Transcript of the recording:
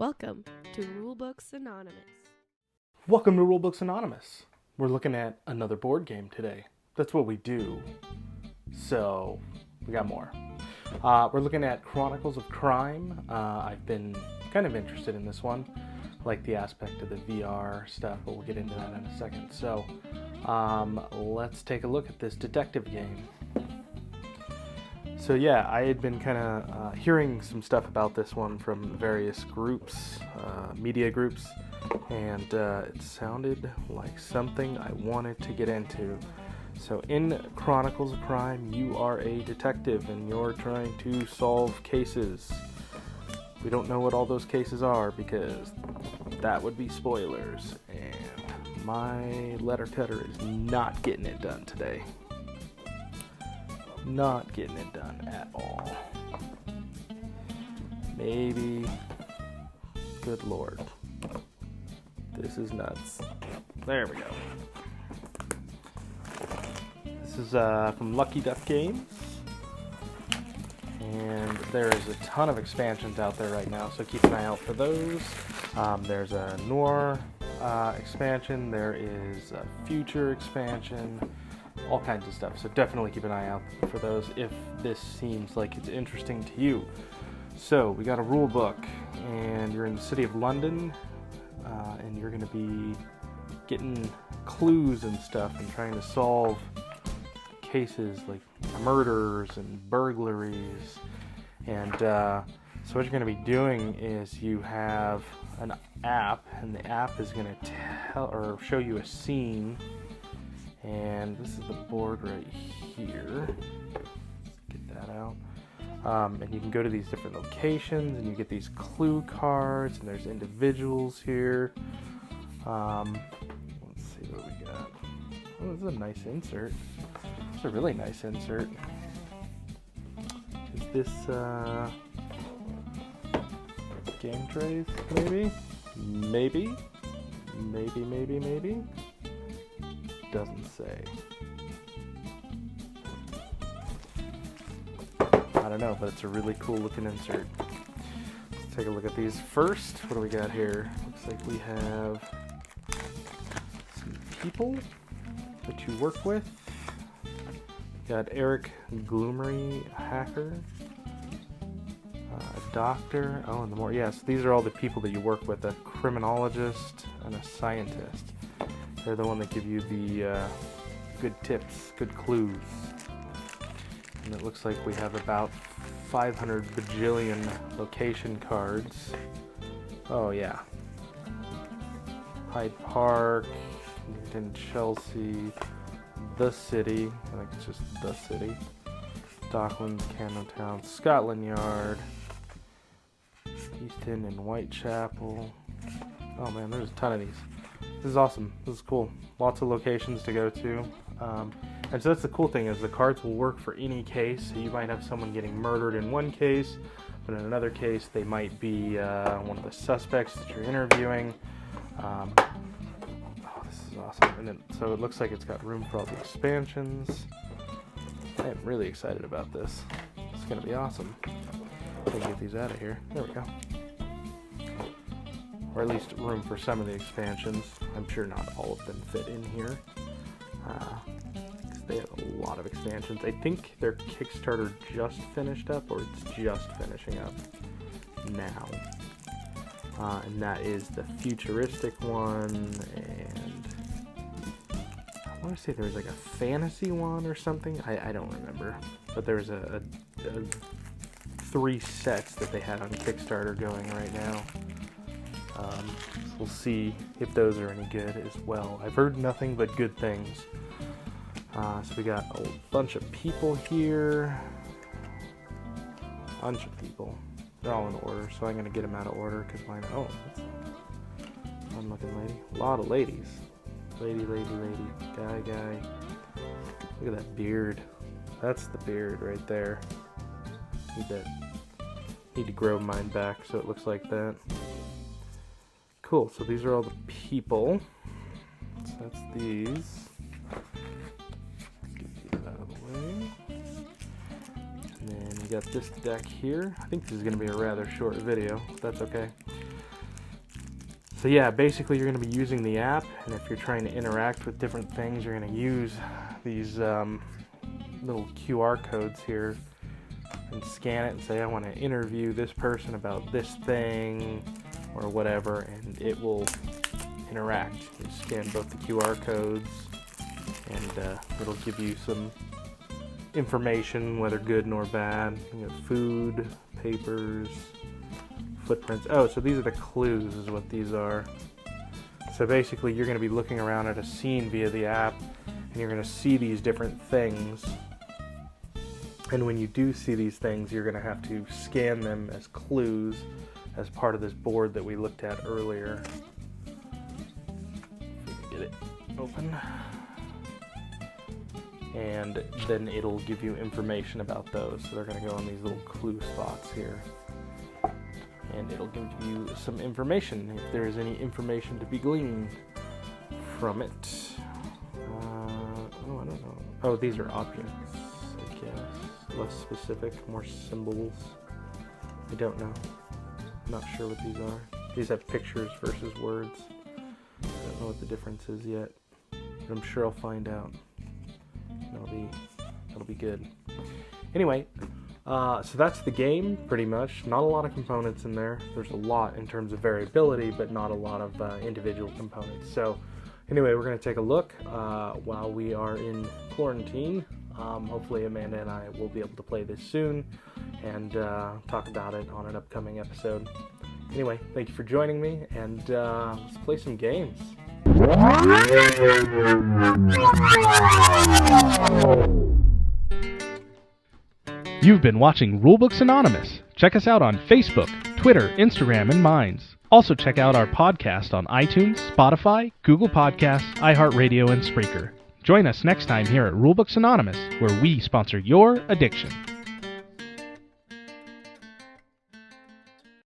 Welcome to Rulebooks Anonymous. Welcome to Rulebooks Anonymous. We're looking at another board game today. That's what we do. So, we got more. We're looking at Chronicles of Crime. I've been kind of interested in this one. I like the aspect of the VR stuff, but we'll get into that in a second. So, let's take a look at this detective game. So yeah, I had been kind of hearing some stuff about this one from various groups, media groups, and it sounded like something I wanted to get into. So in Chronicles of Crime, you are a detective and you're trying to solve cases. We don't know what all those cases are because that would be spoilers, and my letter cutter is not getting it done today. Not getting it done at all. Maybe. Good Lord. This is nuts. There we go. This is from Lucky Duck Games. And there's a ton of expansions out there right now, so keep an eye out for those. There's a Noir expansion. There is a Future expansion. All kinds of stuff, so definitely keep an eye out for those if this seems like it's interesting to you. So we got a rule book, and you're in the city of London, and you're going to be getting clues and stuff and trying to solve cases like murders and burglaries. And so what you're going to be doing is you have an app, and the app is going to tell or show you a scene. And this is the board right here. Let's get that out. And you can go to these different locations and you get these clue cards, and there's individuals here. Let's see what we got. Oh, this is a nice insert. It's a really nice insert. Is this game trays, maybe? Maybe. Doesn't say. I don't know, but it's a really cool looking insert. Let's take a look at these first. What do we got here? Looks like we have some people that you work with. Got Eric Gloomery, a hacker, a doctor. Oh, and the more. Yes, these are all the people that you work with: a criminologist and a scientist. They're the one that give you the good tips, good clues. And it looks like we have about 500 bajillion location cards. Oh yeah. Hyde Park, Newton, Chelsea, the city. I think it's just the city. Docklands, Camden Town, Scotland Yard, Easton and Whitechapel. Oh man, there's a ton of these. This is awesome. This is cool. Lots of locations to go to. And so that's the cool thing, is the cards will work for any case. So you might have someone getting murdered in one case, but in another case they might be one of the suspects that you're interviewing. Oh, this is awesome. And then, so it looks like it's got room for all the expansions. I am really excited about this. It's going to be awesome. Let me get these out of here. There we go. Or at least room for some of the expansions. I'm sure not all of them fit in here. Because they have a lot of expansions. I think their Kickstarter just finished up, or it's just finishing up now. And that is the futuristic one, and I want to say there was like a fantasy one or something. I don't remember. But there's a 3 sets that they had on Kickstarter going right now. We'll see if those are any good as well. I've heard nothing but good things. So we got a bunch of people here. Bunch of people. They're all in order, so I'm going to get them out of order because why not? Oh, that's a fun looking lady. A lot of ladies. Lady, guy. Look at that beard. That's the beard right there. Need to grow mine back so it looks like that. Cool, so these are all the people. So that's these. Get these out of the way. And then we got this deck here. I think this is going to be a rather short video. That's okay. So yeah, basically you're going to be using the app, and if you're trying to interact with different things, you're going to use these little QR codes here and scan it and say, I want to interview this person about this thing or whatever, and it will interact. You scan both the QR codes, and it'll give you some information, whether good nor bad. You know, food, papers, footprints. Oh, so these are the clues is what these are. So basically you're going to be looking around at a scene via the app, and you're going to see these different things. And when you do see these things, you're going to have to scan them as clues as part of this board that we looked at earlier. If we can get it open. And then it'll give you information about those. So they're going to go on these little clue spots here. And it'll give you some information, if there is any information to be gleaned from it. I don't know. Oh, these are objects, I guess. Less specific, more symbols. I don't know. I'm not sure what these are. These have pictures versus words. I don't know what the difference is yet, but I'm sure I'll find out. That'll be good. Anyway, so that's the game, pretty much. Not a lot of components in there. There's a lot in terms of variability, but not a lot of individual components. So anyway, we're going to take a look while we are in quarantine. Hopefully Amanda and I will be able to play this soon and talk about it on an upcoming episode. Anyway, thank you for joining me, and let's play some games. You've been watching Rulebooks Anonymous. Check us out on Facebook, Twitter, Instagram, and Minds. Also check out our podcast on iTunes, Spotify, Google Podcasts, iHeartRadio, and Spreaker. Join us next time here at Rulebooks Anonymous, where we sponsor your addiction.